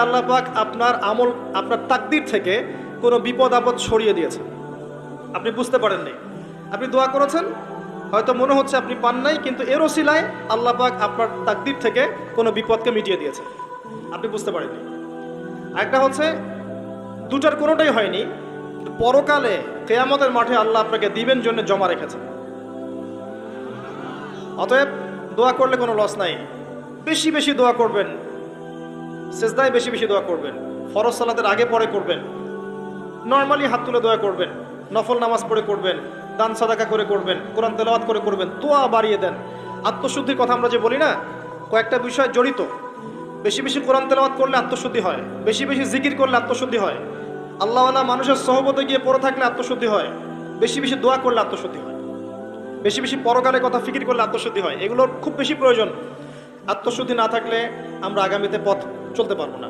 আল্লাহ পাক আপনার আমল, আপনার তাকদীর থেকে কোনো বিপদ আপদ সরিয়ে দিয়েছে, আপনি বুঝতে পারেননি। আপনি দোয়া করেছেন, হয়তো মনে হচ্ছে আপনি পান নাই, কিন্তু এর ওসিলায় আল্লাহ পাক আপনার তাকদীর থেকে কোনো বিপদকে মিটিয়ে দিয়েছে, আপনি বুঝতে পারেননি। একটা হচ্ছে দুটার কোনোটাই হয়নি, পরকালে কিয়ামতের মাঠে আল্লাহ আপনাকে দিবেন জন্য জমা রেখেছেন। অতএব দোয়া করলে কোনো লস নাই। বেশি বেশি দোয়া করবেন, সেজদায় বেশি বেশি দোয়া করবেন, ফরজ সালাতের আগে পরে করবেন, নর্মালি হাত তুলে দোয়া করবেন, নফল নামাজ পড়ে করবেন, দান সাদাকা করে করবেন, কোরআন তেলাওয়াত করে করবেন, দোয়া বাড়িয়ে দেন। আত্মশুদ্ধির কথা আমরা যে বলি না, কয়েকটা বিষয় জড়িত। বেশি বেশি কোরআন তেলাওয়াত করলে আত্মশুদ্ধি হয়, বেশি বেশি জিকির করলে আত্মশুদ্ধি হয়, আল্লাহওয়ালা মানুষের সহবতে গিয়ে পড়ে থাকলে আত্মশুদ্ধি হয়, বেশি বেশি দোয়া করলে আত্মশুদ্ধি হয়, বেশি বেশি পরকালের কথা ফিকির করলে আত্মশুদ্ধি হয়। এগুলোর খুব বেশি প্রয়োজন। আত্মশুদ্ধি না থাকলে আমরা আগামীতে পথ চলতে পারবো না।